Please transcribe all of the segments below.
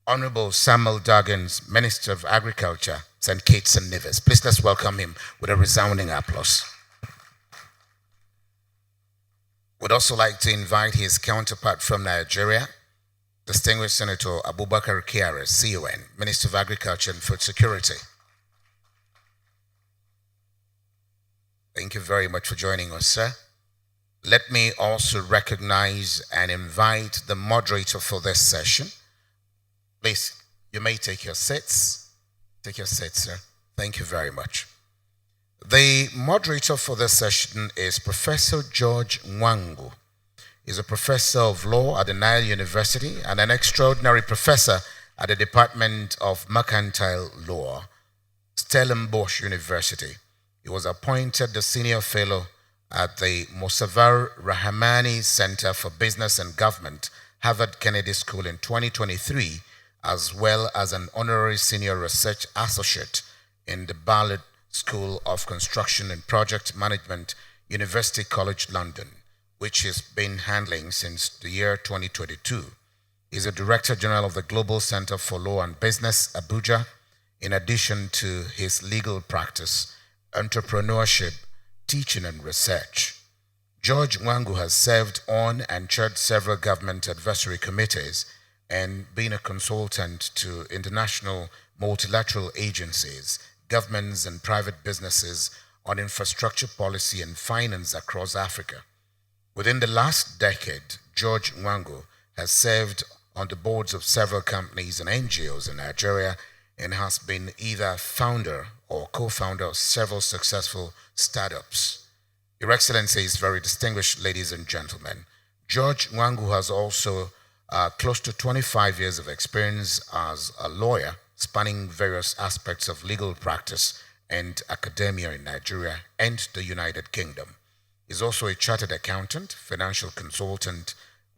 Honorable Samal Duggins, Minister of Agriculture, St. Kitts and Nevis. Please let's welcome him with a resounding applause. Would also like to invite his counterpart from Nigeria, Distinguished Senator Abubakar Kyari, CON, Minister of Agriculture and Food Security. Thank you very much for joining us, sir. Let me also recognize and invite the moderator for this session. Please, you may take your seats. Take your seats, sir. Thank you very much. The moderator for this session is Professor George Nwangwu. He's a professor of law at the Nile University and an extraordinary professor at the Department of Mercantile Law, Stellenbosch University. He was appointed the senior fellow at the Mossavar Rahmani Center for Business and Government, Harvard Kennedy School in 2023, as well as an honorary senior research associate in the Ballard School of Construction and Project Management, University College London, which he's been handling since the year 2022. He's a Director General of the Global Center for Law and Business, Abuja, in addition to his legal practice, entrepreneurship, teaching and research. George Nwangwu has served on and chaired several government advisory committees and been a consultant to international multilateral agencies, governments and private businesses on infrastructure policy and finance across Africa. Within the last decade, George Nwangwu has served on the boards of several companies and NGOs in Nigeria and has been either founder or co-founder of several successful startups. Your Excellencies, very distinguished ladies and gentlemen, George Nwangwu has also close to 25 years of experience as a lawyer, spanning various aspects of legal practice and academia in Nigeria and the United Kingdom. He's also a chartered accountant, financial consultant,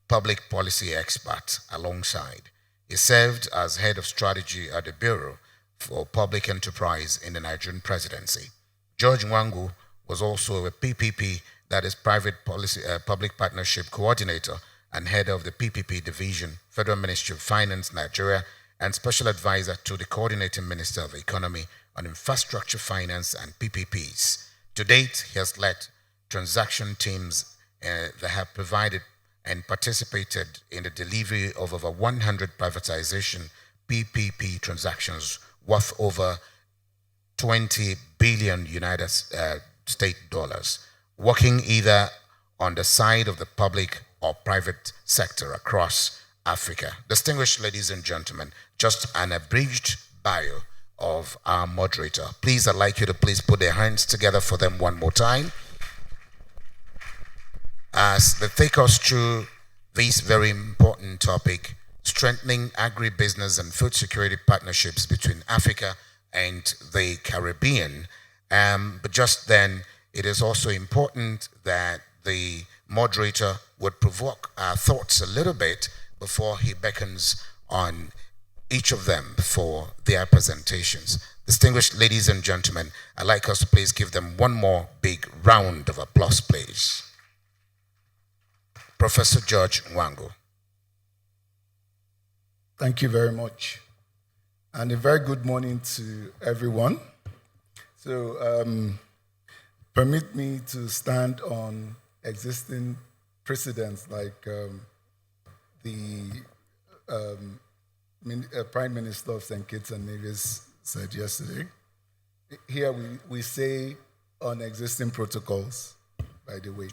public policy expert alongside. He served as head of strategy at the Bureau for Public Enterprise in the Nigerian presidency. George Nwangwu was also a PPP, that is Private Policy Public Partnership Coordinator and head of the PPP Division, Federal Ministry of Finance, Nigeria, and special advisor to the Coordinating Minister of Economy on Infrastructure Finance and PPPs. To date, he has led transaction teams that have provided and participated in the delivery of over 100 privatization PPP transactions worth over 20 billion United States dollars, working either on the side of the public or private sector across Africa. Distinguished ladies and gentlemen, just an abridged bio of our moderator. Please, I'd like you to please put their hands together for them one more time as they take us through this very important topic, strengthening agribusiness and food security partnerships between Africa and the Caribbean. But just then, it is also important that the moderator would provoke our thoughts a little bit before he beckons on each of them for their presentations. Distinguished ladies and gentlemen, I'd like us to please give them one more big round of applause, please. Professor George Nwangwu. Thank you very much. And a very good morning to everyone. So permit me to stand on existing precedents like the Prime Minister of St. Kitts and Nevis said yesterday. Here we say on existing protocols, by the way.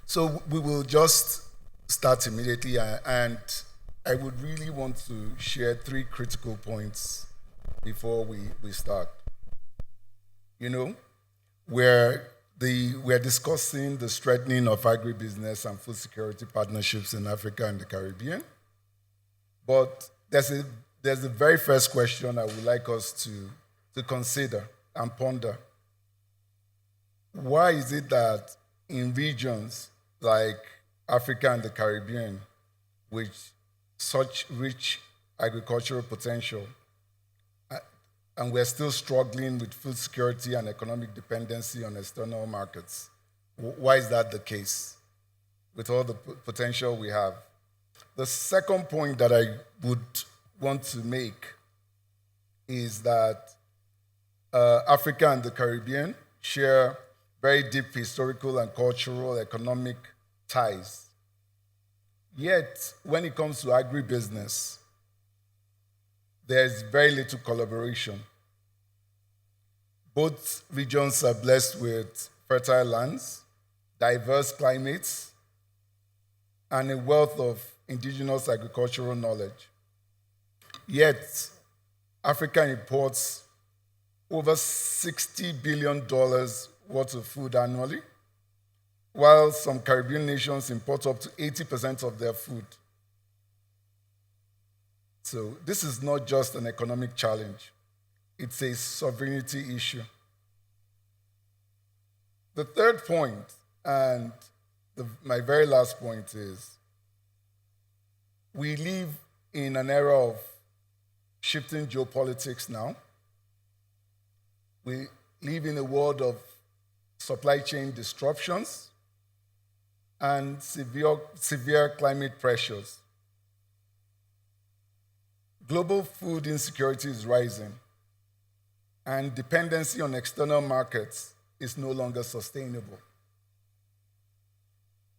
So we will just start immediately, and I would really want to share 3 critical points before we start. You know, we're discussing the strengthening of agribusiness and food security partnerships in Africa and the Caribbean. But there's the very first question I would like us to consider and ponder. Why is it that in regions like Africa and the Caribbean, with such rich agricultural potential, and we're still struggling with food security and economic dependency on external markets? Why is that the case with all the potential we have? The second point that I would want to make is that Africa and the Caribbean share very deep historical and cultural economic ties. Yet, when it comes to agribusiness, there's very little collaboration. Both regions are blessed with fertile lands, diverse climates, and a wealth of indigenous agricultural knowledge. Yet, Africa imports over $60 billion worth of food annually, while some Caribbean nations import up to 80% of their food. So this is not just an economic challenge, it's a sovereignty issue. The third point, and my very last point, is we live in an era of shifting geopolitics now. We live in a world of supply chain disruptions and severe climate pressures. Global food insecurity is rising, and dependency on external markets is no longer sustainable.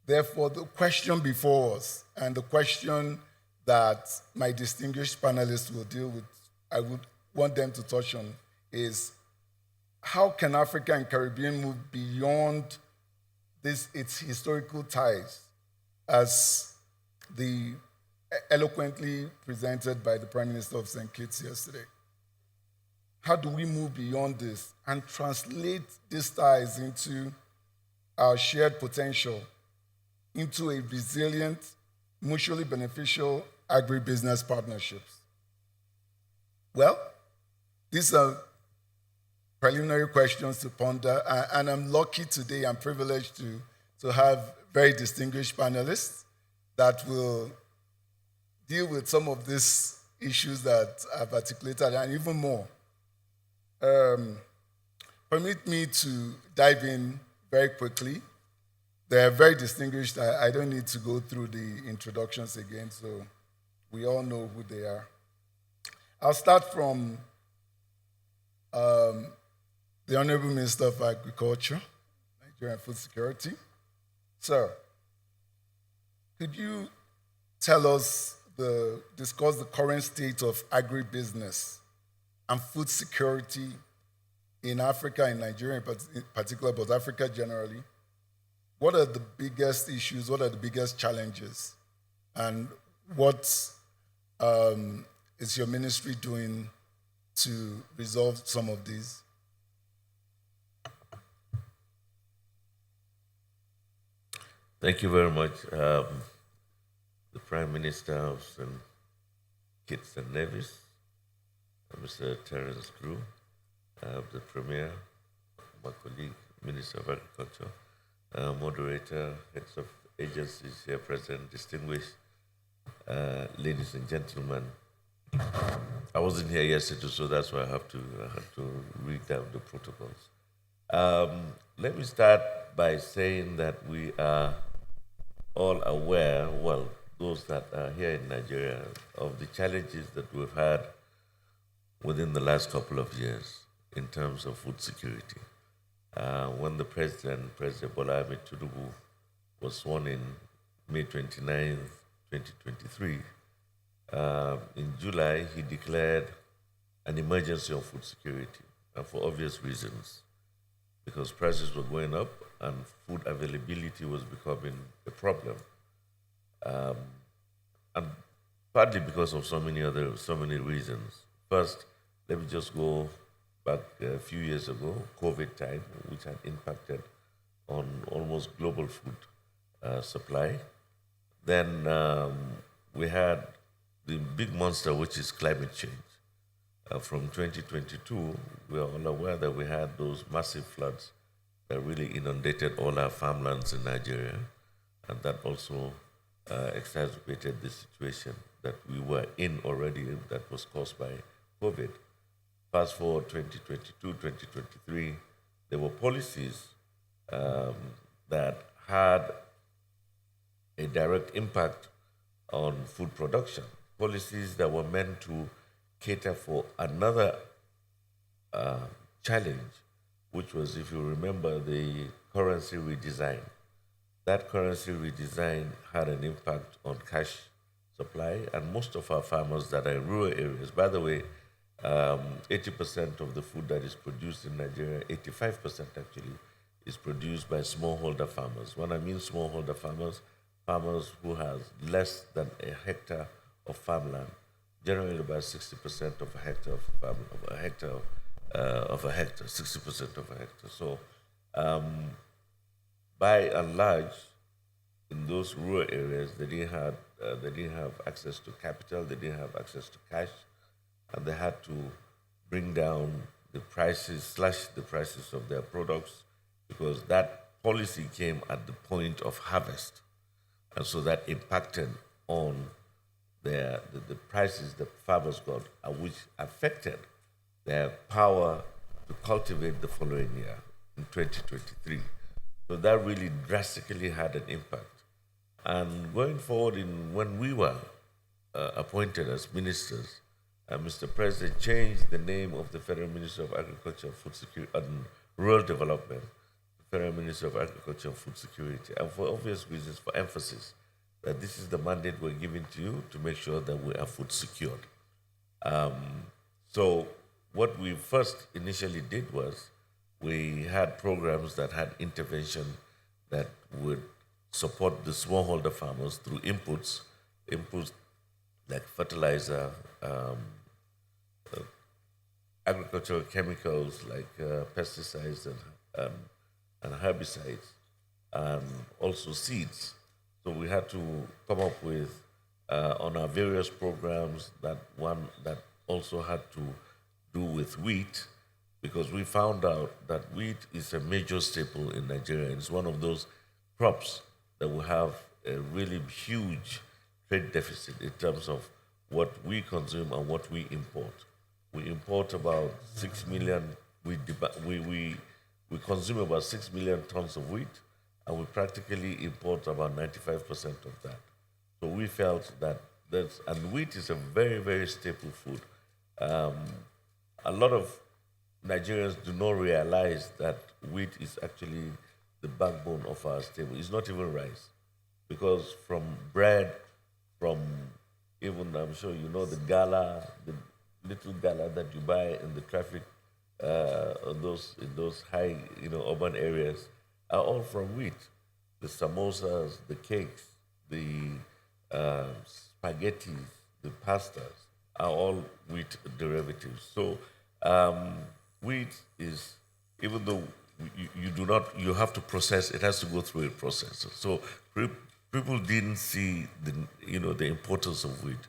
Therefore, the question before us, and the question that my distinguished panelists will deal with, I would want them to touch on, is how can Africa and Caribbean move beyond its historical ties, as eloquently presented by the Prime Minister of St. Kitts yesterday? How do we move beyond this and translate these ties into our shared potential, into a resilient, mutually beneficial agribusiness partnerships? Well, these are preliminary questions to ponder, and I'm lucky today, I'm privileged to have very distinguished panelists that will deal with some of these issues that I've articulated and even more. Permit me to dive in very quickly. They are very distinguished. I don't need to go through the introductions again, so we all know who they are. I'll start from the Honorable Minister of Agriculture, Nigerian Food Security. Sir, could you discuss the current state of agribusiness and food security in Africa and Nigeria in particular, but Africa generally? What are the biggest issues? What are the biggest challenges? And what is your ministry doing to resolve some of these? Thank you very much. The Prime Minister of St. Kitts and Nevis, Mr. Terence Crew, the Premier, my colleague, Minister of Agriculture, Moderator, heads of agencies here present, distinguished ladies and gentlemen. I wasn't here yesterday, so that's why I had to read down the protocols. Let me start by saying that we are all aware, well, those that are here in Nigeria, of the challenges that we've had within the last couple of years in terms of food security. When the President Bola Ahmed Tinubu, was sworn in May 29, 2023, in July, he declared an emergency on food security, and for obvious reasons, because prices were going up and food availability was becoming a problem. And partly because of so many reasons. First, let me just go back a few years ago, COVID time, which had impacted on almost global food supply. Then we had the big monster, which is climate change. From 2022, we are all aware that we had those massive floods that really inundated all our farmlands in Nigeria, and that also exacerbated the situation that we were in already that was caused by COVID. Fast forward 2022, 2023, there were policies that had a direct impact on food production, policies that were meant to cater for another challenge, which was, if you remember, the currency redesign. That currency redesign had an impact on cash supply, and most of our farmers that are in rural areas, by the way, 80% of the food that is produced in Nigeria, 85% actually, is produced by smallholder farmers. When I mean smallholder farmers, farmers who has less than a hectare of farmland, generally about 60% of a hectare of a hectare of a hectare, 60% of a hectare. So, by and large, in those rural areas, they didn't have access to capital, they didn't have access to cash, and they had to bring down the prices, slash the prices of their products, because that policy came at the point of harvest, and so that impacted on the prices the farmers got, which affected their power to cultivate the following year in 2023. So that really drastically had an impact. And going forward, when we were appointed as ministers, Mr. President changed the name of the Federal Minister of Agriculture, Food Security, and Rural Development, the Federal Minister of Agriculture and Food Security, and for obvious reasons, for emphasis, that this is the mandate we're giving to you to make sure that we are food secured. So what we first initially did was we had programs that had intervention that would support the smallholder farmers through inputs like fertilizer, agricultural chemicals like pesticides and herbicides, and also seeds. So we had to come up with, on our various programs, that one that also had to do with wheat, because we found out that wheat is a major staple in Nigeria. It's one of those crops that will have a really huge trade deficit in terms of what we consume and what we import. We import about 6 million, we consume about 6 million tons of wheat, and we practically import about 95% of that. So we felt that and wheat is a very, very staple food. A lot of Nigerians do not realize that wheat is actually the backbone of our staple. It's not even rice, because from bread, from even, I'm sure you know, the gala, the little gala that you buy in the traffic, in those high, urban areas, are all from wheat. The samosas, the cakes, the spaghettis, the pastas are all wheat derivatives. So wheat is, even though you have to process, it has to go through a process. So people didn't see the importance of wheat,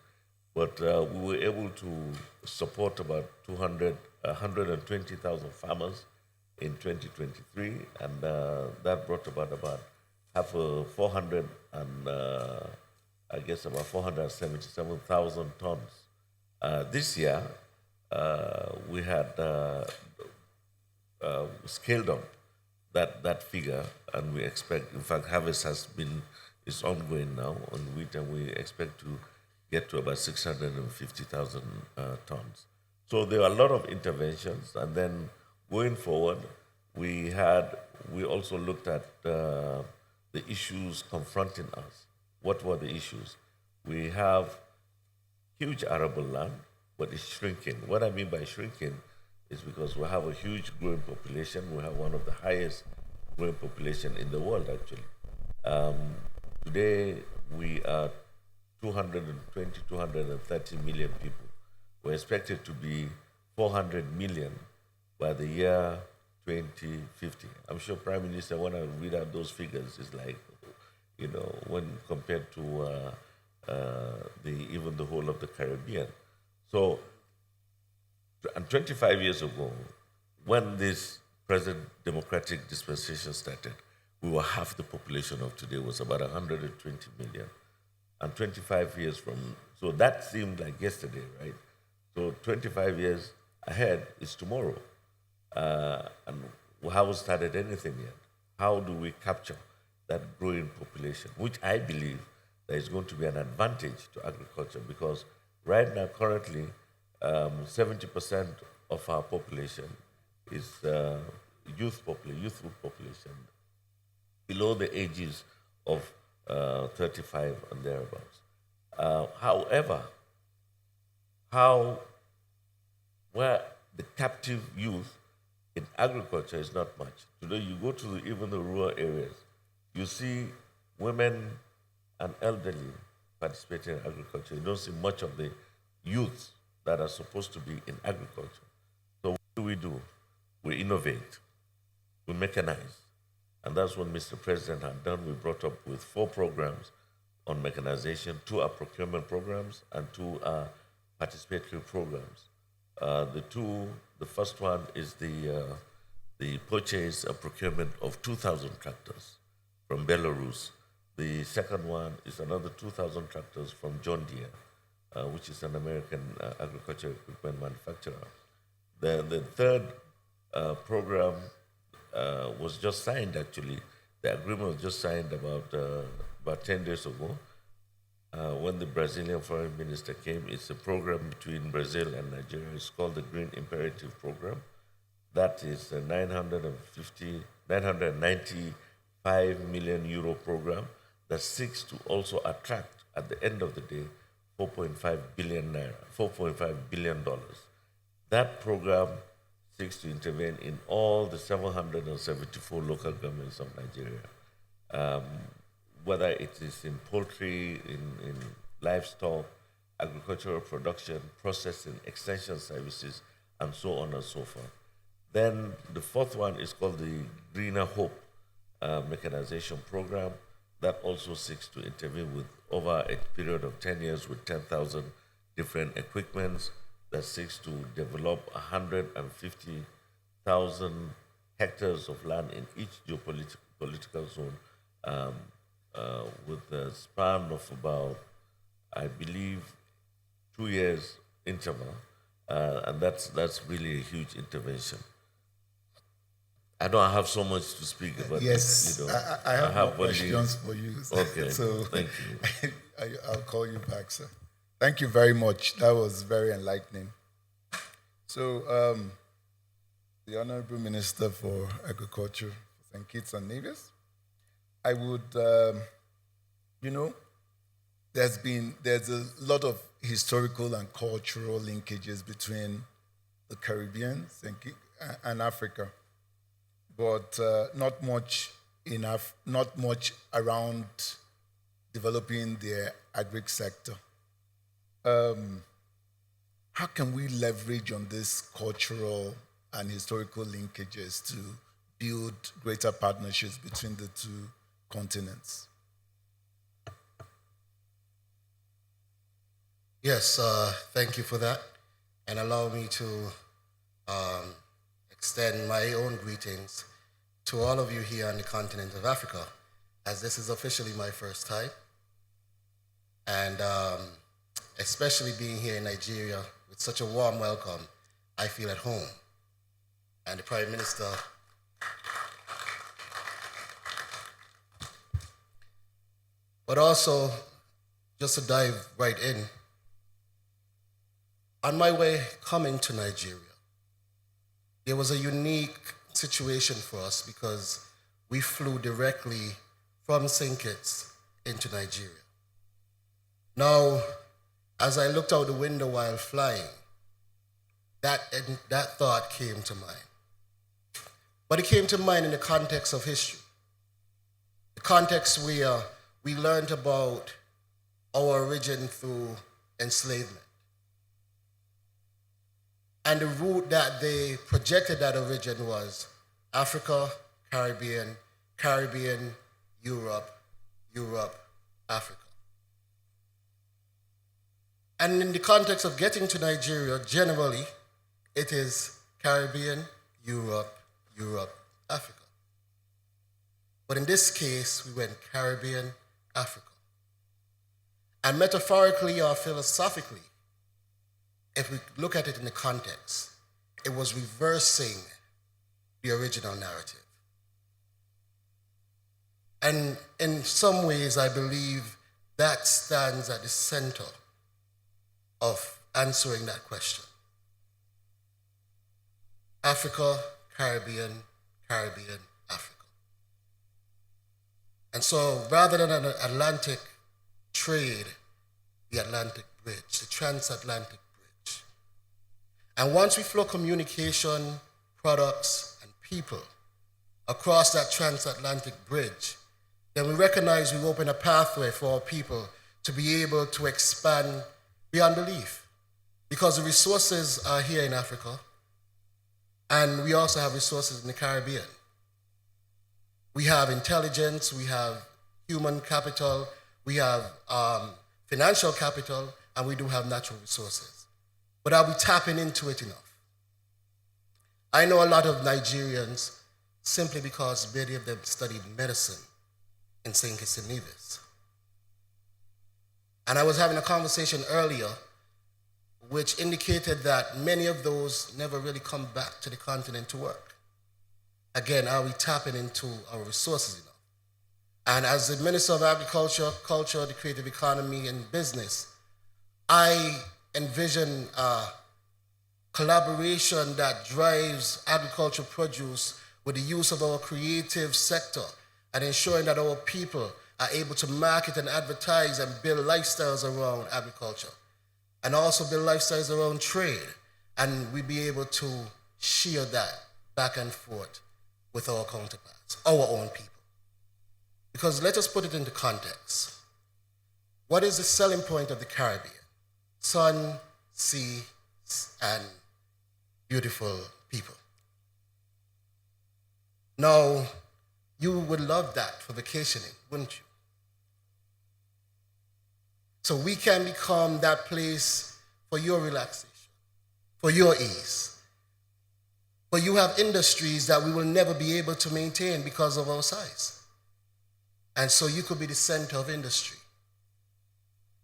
but we were able to support about 120,000 farmers in 2023, and that brought about half a 400 and I guess about 477,000 tons. This year, we had scaled up that figure, and we expect, in fact, harvest is ongoing now on wheat, and we expect to get to about 650,000 tons. So there are a lot of interventions, and then going forward, we also looked at the issues confronting us. What were the issues? We have huge arable land, but it's shrinking. What I mean by shrinking is because we have a huge growing population. We have one of the highest growing population in the world, actually. Today, we are 220, 230 million people. We're expected to be 400 million by the year 2050. I'm sure Prime Minister, when I read out those figures, is like, when compared to even the whole of the Caribbean. So, and 25 years ago, when this present democratic dispensation started, we were half the population of today, was about 120 million. And 25 years from, so that seemed like yesterday, right? So 25 years ahead is tomorrow. And we haven't started anything yet. How do we capture that growing population, which I believe there is going to be an advantage to agriculture because right now, currently, 70% of our population is youthful population below the ages of 35 and thereabouts. However, where the captive youth in agriculture is not much. Today, you go to even the rural areas, you see women and elderly participating in agriculture. You don't see much of the youths that are supposed to be in agriculture. So what do? We innovate, we mechanize. And that's what Mr. President had done. We brought up with 4 programs on mechanization. 2 are procurement programs and 2 are participatory programs. The first one is the purchase and procurement of 2,000 tractors from Belarus. The second one is another 2,000 tractors from John Deere, which is an American agricultural equipment manufacturer. The third program was just signed, actually. The agreement was just signed about 10 days ago when the Brazilian foreign minister came. It's a program between Brazil and Nigeria. It's called the Green Imperative Program. That is a 995 million euro program that seeks to also attract, at the end of the day, 4.5 billion naira, $4.5 billion. That program seeks to intervene in all the 774 local governments of Nigeria, whether it is in poultry, in livestock, agricultural production, processing, extension services, and so on and so forth. Then the fourth one is called the Greener Hope Mechanization Program that also seeks to intervene with over a period of 10 years with 10,000 different equipments that seeks to develop 150,000 hectares of land in each geopolitical zone with a span of about, I believe, 2 years interval, and that's really a huge intervention. I don't have so much to speak about. Yes, I have more questions for you. Okay, so thank you. I'll call you back, sir. Thank you very much. That was very enlightening. So, the Honorable Minister for Agriculture, St. Kitts and Nevis, I would, there's a lot of historical and cultural linkages between the Caribbean and Africa, but not much around developing the agri sector. How can we leverage on these cultural and historical linkages to build greater partnerships between the two continents? Yes, thank you for that. And allow me to extend my own greetings to all of you here on the continent of Africa, as this is officially my first time. And especially being here in Nigeria with such a warm welcome, I feel at home. And the Prime Minister but also, just to dive right in, on my way coming to Nigeria, there was a unique situation for us because we flew directly from St. Kitts into Nigeria. Now, as I looked out the window while flying, that thought came to mind. But it came to mind in the context of history, the context where we learned about our origin through enslavement. And the route that they projected that origin was Africa, Caribbean, Europe, Africa. And in the context of getting to Nigeria, generally, it is Caribbean, Europe, Africa. But in this case, we went Caribbean, Africa. And metaphorically or philosophically, if we look at it in the context, it was reversing the original narrative. And in some ways, I believe that stands at the center of answering that question. Africa, Caribbean, Africa. And so rather than an Atlantic trade, the Atlantic bridge, the transatlantic bridge. And once we flow communication, products, and people across that transatlantic bridge, then we recognize we open a pathway for our people to be able to expand beyond belief. Because the resources are here in Africa, and we also have resources in the Caribbean. We have intelligence, we have human capital, we have financial capital, and we do have natural resources. But are we tapping into it enough? I know a lot of Nigerians, simply because many of them studied medicine in St. Kitts and Nevis. And I was having a conversation earlier which indicated that many of those never really come back to the continent to work. Again, are we tapping into our resources enough? And as the Minister of Agriculture, Culture, the Creative Economy, and Business, I envision a collaboration that drives agricultural produce with the use of our creative sector and ensuring that our people are able to market and advertise and build lifestyles around agriculture and also build lifestyles around trade. And we be able to share that back and forth with our counterparts, our own people. Because let us put it into context. What is the selling point of the Caribbean? Sun, sea, and beautiful people. Now, you would love that for vacationing, wouldn't you? So we can become that place for your relaxation, for your ease. But you have industries that we will never be able to maintain because of our size. And so you could be the center of industry.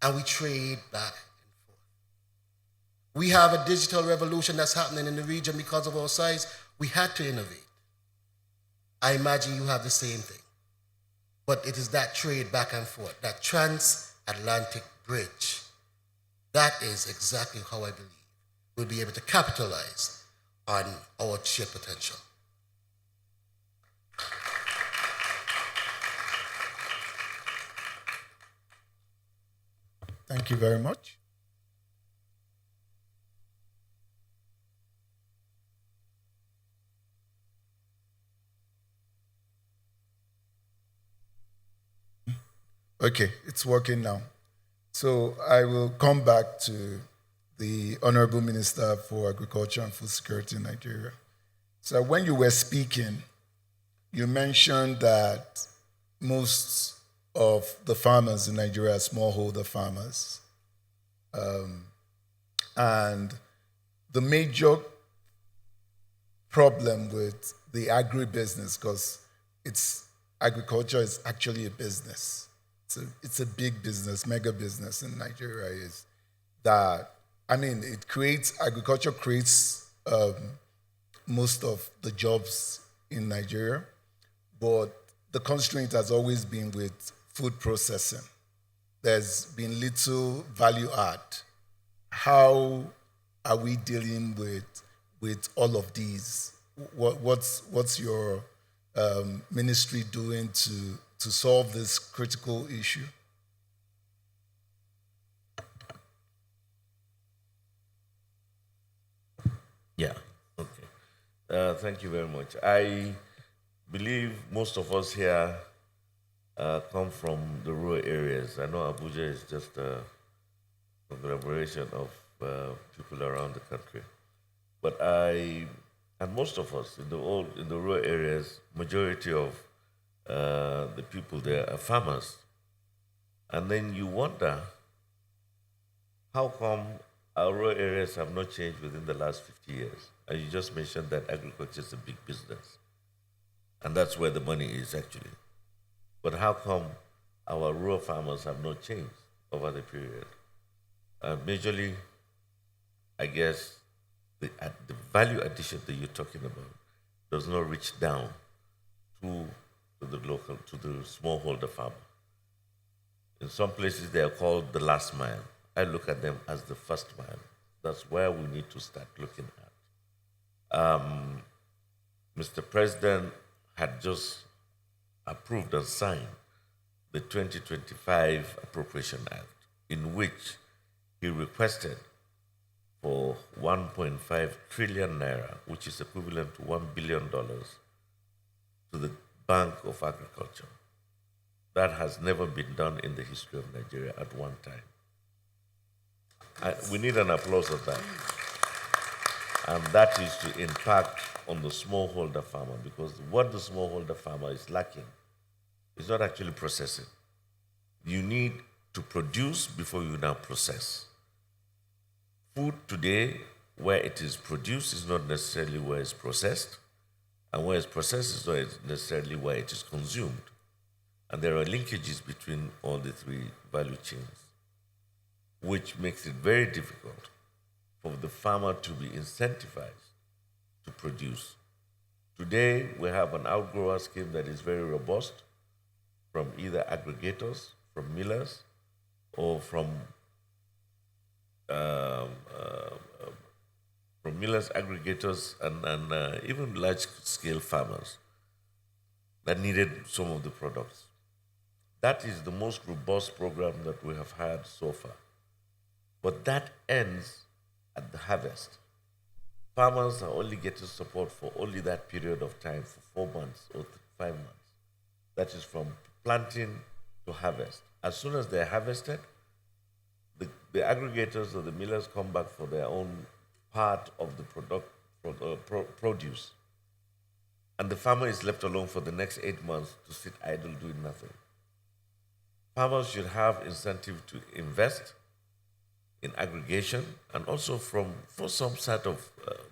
And we trade back and forth. We have a digital revolution that's happening in the region because of our size. We had to innovate. I imagine you have the same thing. But it is that trade back and forth, that transatlantic bridge. That is exactly how I believe we'll be able to capitalize on our sheer potential. Thank you very much. Okay, it's working now. So I will come back to the Honorable Minister for Agriculture and Food Security in Nigeria. So when you were speaking, you mentioned that most of the farmers in Nigeria are smallholder farmers. And the major problem with the agribusiness, because agriculture is actually a business. It's a big business, mega business in Nigeria, is that, agriculture creates most of the jobs in Nigeria, but the constraint has always been with food processing. There's been little value add. How are we dealing with all of these? What's your ministry doing to solve this critical issue? Yeah, okay. Thank you very much. I believe most of us here come from the rural areas. I know Abuja is just a conglomeration of people around the country. And most of us in the rural areas, majority of the people there are farmers. And then you wonder, how come our rural areas have not changed within the last 50 years? And you just mentioned that agriculture is a big business. And that's where the money is actually. But how come our rural farmers have not changed over the period? Majorly, I guess, the value addition that you're talking about does not reach down to the local, to the smallholder farmer. In some places, they are called the last mile. I look at them as the first mile. That's where we need to start looking at. Mr. President had just approved and signed the 2025 Appropriation Act, in which he requested for 1.5 trillion naira, which is equivalent to $1 billion, to the Bank of Agriculture. That has never been done in the history of Nigeria at one time. We need an applause of that. And that is to impact on the smallholder farmer, because what the smallholder farmer is lacking is not actually processing. You need to produce before you now process. Food today, where it is produced, is not necessarily where it's processed, and where it's processed is not necessarily where it is consumed. And there are linkages between all the three value chains, which makes it very difficult for the farmer to be incentivized to produce. Today, we have an outgrower scheme that is very robust from either aggregators, from millers, or from millers, aggregators, and even large-scale farmers that needed some of the products. That is the most robust program that we have had so far. But that ends at the harvest. Farmers are only getting support for only that period of time, for 4 months or 5 months. That is from planting to harvest. As soon as they're harvested, the aggregators or the millers come back for their own part of the produce. And the farmer is left alone for the next 8 months to sit idle doing nothing. Farmers should have incentive to invest in aggregation and also for some sort of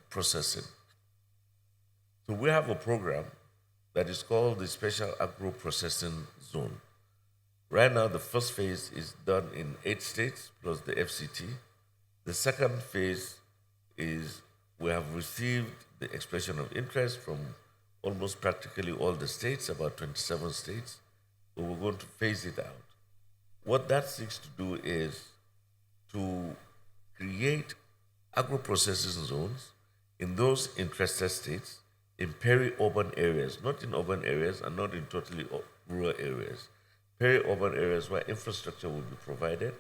processing. So we have a program that is called the Special Agro-Processing Zone. Right now, the first phase is done in 8 states plus the FCT. The second phase is we have received the expression of interest from almost practically all the states, about 27 states, but we're going to phase it out. What that seeks to do is to create agro-processing zones in those interested states, in peri-urban areas, not in urban areas and not in totally rural areas. Peri-urban areas where infrastructure will be provided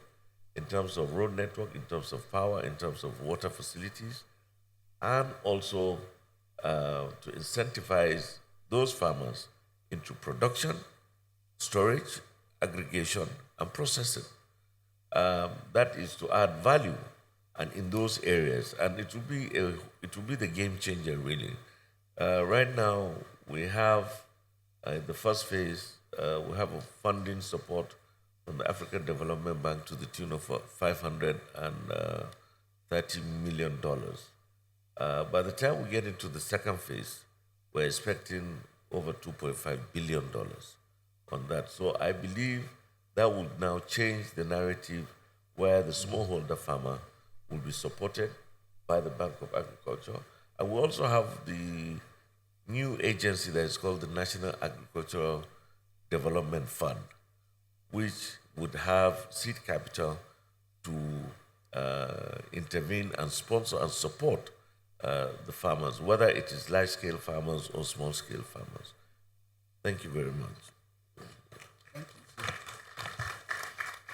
in terms of road network, in terms of power, in terms of water facilities, and also to incentivize those farmers into production, storage, aggregation, and processing. That is to add value, and in those areas, and it will be the game changer really. Right now, we have the first phase. We have a funding support from the African Development Bank to the tune of $530 million. By the time we get into the second phase, we're expecting over $2.5 billion on that. So I believe that will now change the narrative where the smallholder farmer will be supported by the Bank of Agriculture. And we also have the new agency that is called the National Agricultural Development Fund, which would have seed capital to intervene and sponsor and support the farmers, whether it is large-scale farmers or small-scale farmers. Thank you very much. Thank you.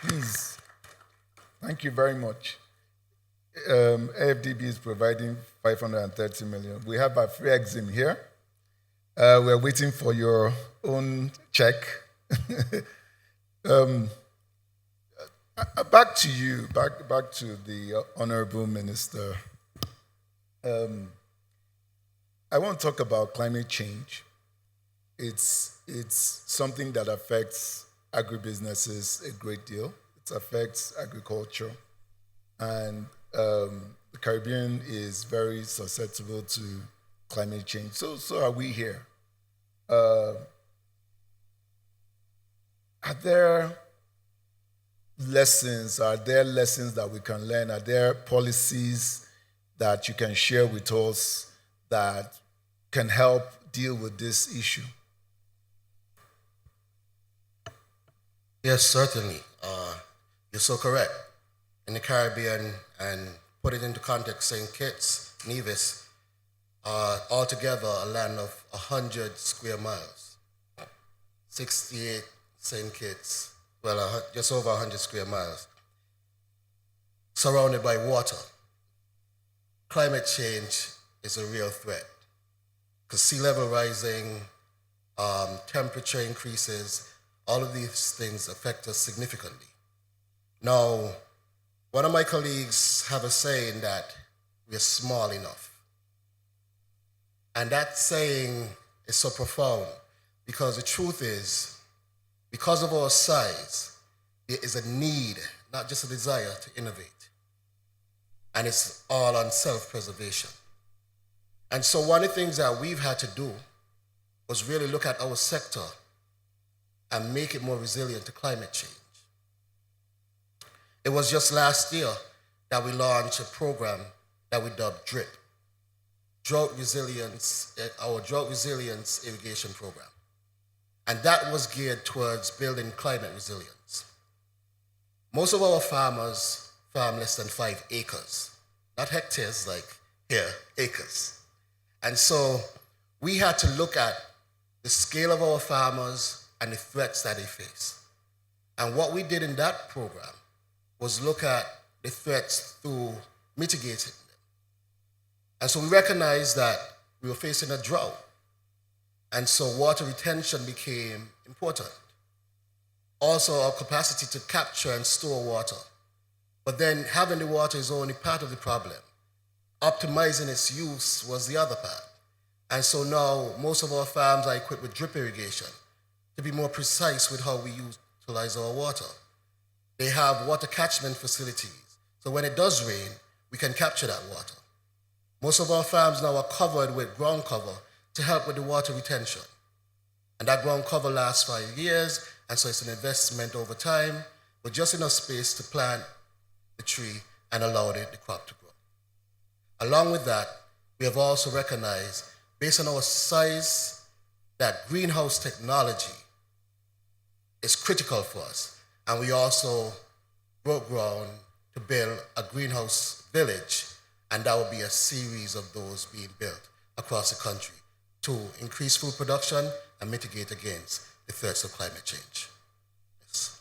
Please, thank you very much. AFDB is providing 530 million. We have Afri-Caribbean here. We're waiting for your own check. Back to you, back to the Honorable Minister. I want to talk about climate change. It's something that affects agribusinesses a great deal. It affects agriculture. And the Caribbean is very susceptible to climate change. So are we here. Are there lessons that we can learn? Are there policies that you can share with us that can help deal with this issue? Yes, certainly. You're so correct. In the Caribbean, and put it into context, St. Kitts, Nevis, are altogether a land of 100 square miles. 68 St. Kitts, well, just over 100 square miles, surrounded by water. Climate change is a real threat because sea level rising, temperature increases, all of these things affect us significantly. Now, one of my colleagues have a saying that we are small enough. And that saying is so profound because the truth is, because of our size, there is a need, not just a desire, to innovate. And it's all on self-preservation. And so one of the things that we've had to do was really look at our sector and make it more resilient to climate change. It was just last year that we launched a program that we dubbed DRIP, our drought resilience irrigation program. And that was geared towards building climate resilience. Most of our farmers farm less than 5 acres, not hectares like here, acres. And so we had to look at the scale of our farmers and the threats that they face. And what we did in that program was look at the threats through mitigating them. And so we recognized that we were facing a drought. And so water retention became important. Also, our capacity to capture and store water. But then having the water is only part of the problem. Optimizing its use was the other part. And so now most of our farms are equipped with drip irrigation to be more precise with how we utilize our water. They have water catchment facilities. So when it does rain, we can capture that water. Most of our farms now are covered with ground cover to help with the water retention. And that ground cover lasts 5 years, and so it's an investment over time, with just enough space to plant the tree and allow the crop to grow. Along with that, we have also recognized, based on our size, that greenhouse technology is critical for us. And we also broke ground to build a greenhouse village, and that will be a series of those being built across the country to increase food production and mitigate against the threats of climate change. Yes.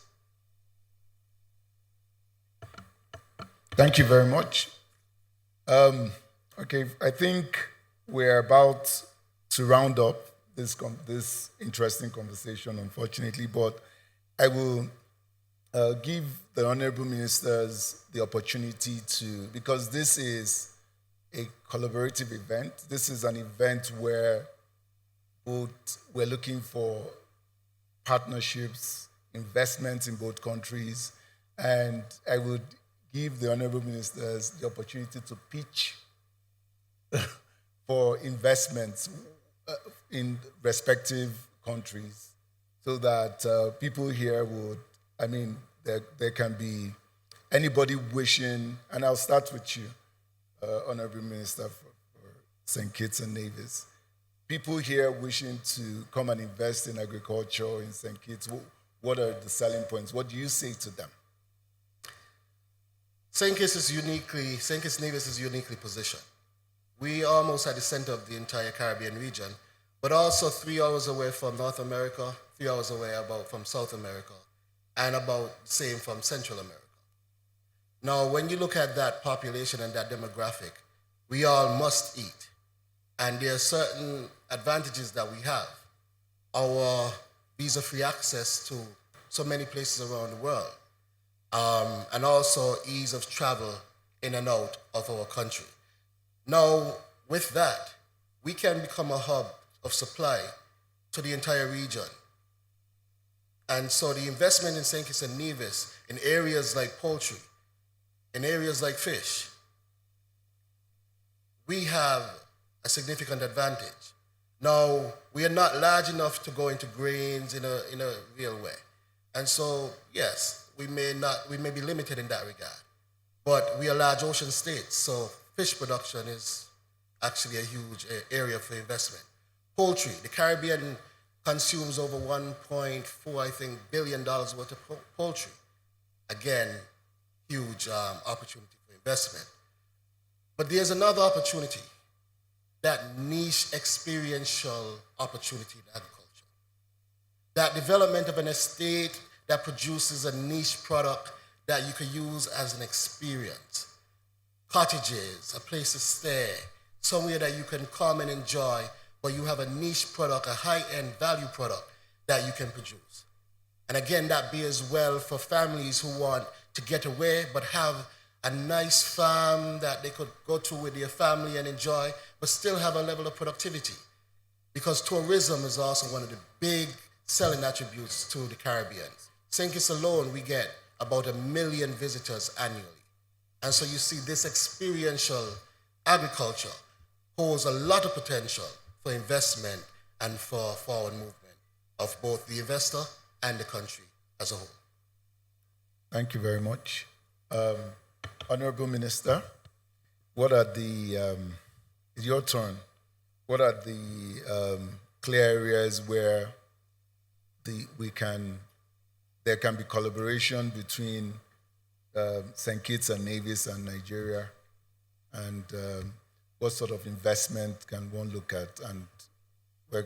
Thank you very much. Okay, I think we're about to round up this interesting conversation, unfortunately, but I will give the honorable ministers the opportunity to, because this is a collaborative event. This is an event where we're looking for partnerships, investments in both countries, and I would give the honorable ministers the opportunity to pitch for investments in respective countries so that people here would, there can be anybody wishing, and I'll start with you, Honorable Minister for St. Kitts and Nevis. People here wishing to come and invest in agriculture in St. Kitts, what are the selling points? What do you say to them? St. Kitts Nevis is uniquely positioned. We are almost at the center of the entire Caribbean region, but also 3 hours away from North America, 3 hours away from South America, and about the same from Central America. Now, when you look at that population and that demographic, we all must eat. And there are certain advantages that we have. Our visa-free access to so many places around the world, and also ease of travel in and out of our country. Now, with that, we can become a hub of supply to the entire region. And so the investment in St. Kitts and Nevis in areas like poultry, in areas like fish, we have a significant advantage. Now, we are not large enough to go into grains in a real way. And so, yes, we may be limited in that regard. But we are large ocean states, so fish production is actually a huge area for investment. Poultry, the Caribbean consumes over $1.4 billion worth of poultry. Again, huge opportunity for investment. But there's another opportunity, that niche experiential opportunity in agriculture. That development of an estate that produces a niche product that you can use as an experience. Cottages, a place to stay, somewhere that you can come and enjoy, but you have a niche product, a high-end value product that you can produce. And again, that bears well for families who want to get away but have a nice farm that they could go to with their family and enjoy, but still have a level of productivity. Because tourism is also one of the big selling attributes to the Caribbean. St. Kitts alone, we get about 1 million visitors annually. And so you see this experiential agriculture holds a lot of potential for investment and for forward movement of both the investor and the country as a whole. Thank you very much. Honorable Minister, what are the, it's your turn. What are the clear areas where there can be collaboration between St. Kitts and Nevis and Nigeria, and what sort of investment can one look at, and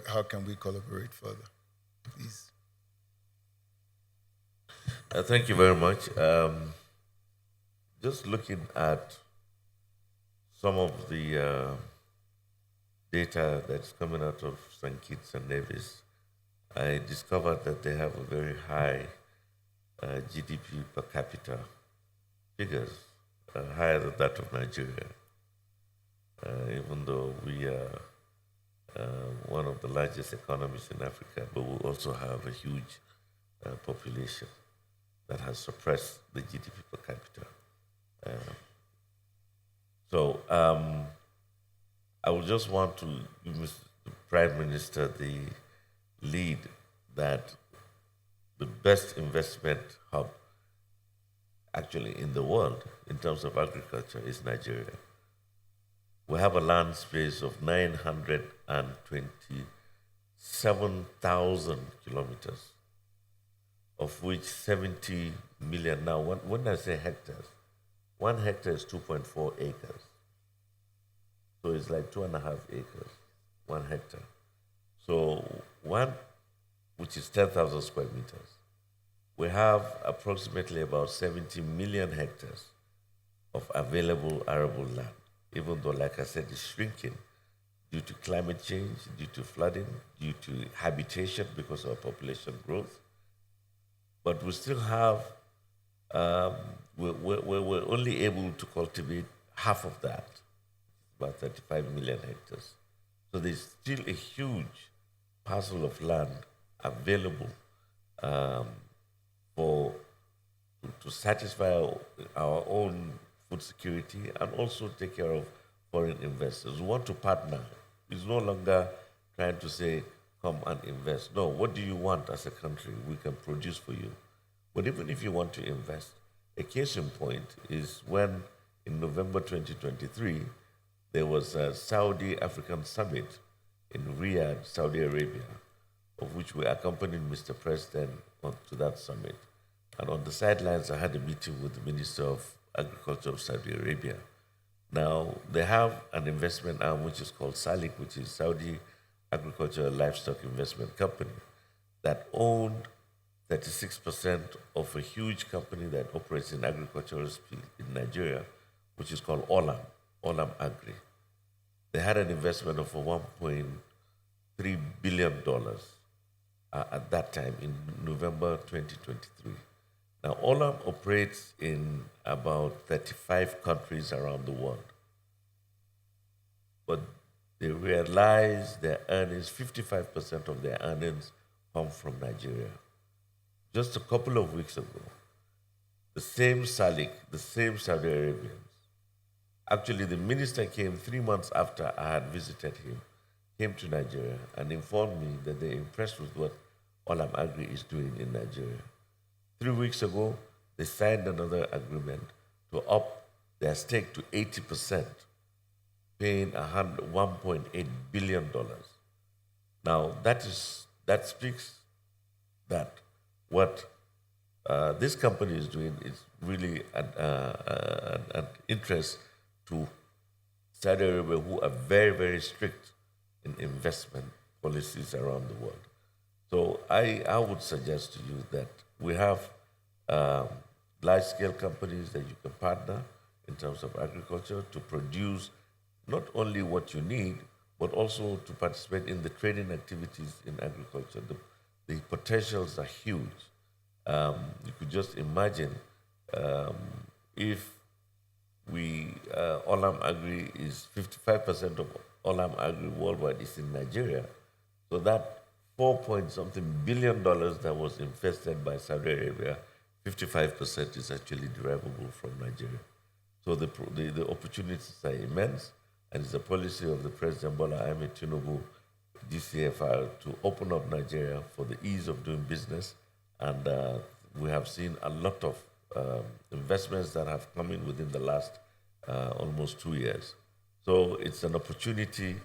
how can we collaborate further? Please. Thank you very much. Just looking at some of the data that's coming out of St. Kitts and Nevis, I discovered that they have a very high GDP per capita figures, higher than that of Nigeria. Even though we are one of the largest economies in Africa, but we also have a huge population that has suppressed the GDP per capita. So I would just want to give the Prime Minister the lead that the best investment hub actually in the world in terms of agriculture is Nigeria. We have a land space of 927,000 kilometers, of which 70 million. Now, when I say hectares, 1 hectare is 2.4 acres. So it's like 2.5 acres, 1 hectare. So one, which is 10,000 square meters, we have approximately about 70 million hectares of available arable land, even though, like I said, it's shrinking due to climate change, due to flooding, due to habitation because of population growth. But we still have, we're only able to cultivate half of that, about 35 million hectares. So there's still a huge parcel of land available to satisfy our own food security and also take care of foreign investors. We want to partner. It's no longer trying to say, come and invest. No, what do you want as a country? We can produce for you. But even if you want to invest, a case in point is when in November 2023, there was a Saudi African Summit in Riyadh, Saudi Arabia, of which we accompanied Mr. President to that summit. And on the sidelines, I had a meeting with the Minister of Agriculture of Saudi Arabia. Now, they have an investment arm which is called SALIC, which is Saudi Agricultural Livestock Investment Company, that owned 36% of a huge company that operates in agricultural field in Nigeria, which is called Olam Agri. They had an investment of $1.3 billion at that time in November 2023. Now, Olam operates in about 35 countries around the world. But they realize their earnings, 55% of their earnings come from Nigeria. Just a couple of weeks ago, the same SALIC, the same Saudi Arabians, actually the minister came 3 months after I had visited him, came to Nigeria and informed me that they're impressed with what Olam Agri is doing in Nigeria. 3 weeks ago, they signed another agreement to up their stake to 80%, paying $1.8 billion. Now, that speaks that what this company is doing is really an interest to Saudi Arabia, who are very, very strict in investment policies around the world. So I would suggest to you that we have large-scale companies that you can partner in terms of agriculture to produce not only what you need, but also to participate in the trading activities in agriculture. The potentials are huge. You could just imagine if Olam Agri is 55% of Olam Agri worldwide is in Nigeria, so that $4-point-something billion that was invested by Saudi Arabia, 55% is actually derivable from Nigeria. So the opportunities are immense, and it's a policy of the President Bola Ahmed Tinubu, GCFR, to open up Nigeria for the ease of doing business. And we have seen a lot of investments that have come in within the last almost 2 years. So it's an opportunity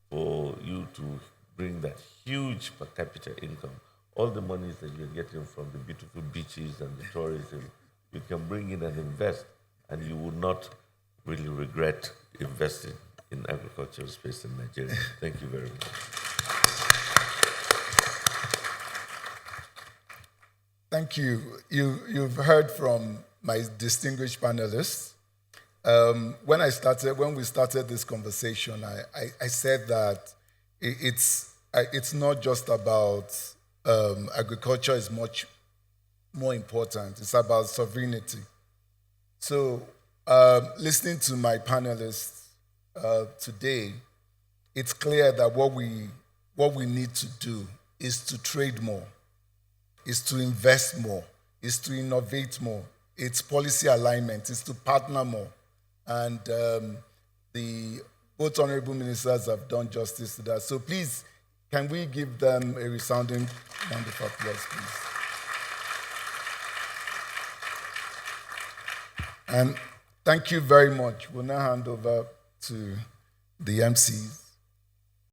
for you to bring that huge per capita income. All the monies that you're getting from the beautiful beaches and the tourism, you can bring in and invest, and you will not really regret investing in agricultural space in Nigeria. Thank you very much. Thank you. You've heard from my distinguished panelists. When we started this conversation, I said that it's not just about agriculture is much more important. It's about sovereignty. So, listening to my panelists today, it's clear that what we need to do is to trade more, is to invest more, is to innovate more. It's policy alignment, it's to partner more. And the both honorable ministers have done justice to that. So please, can we give them a resounding round of applause, please? And thank you very much. We'll now hand over to the MCs.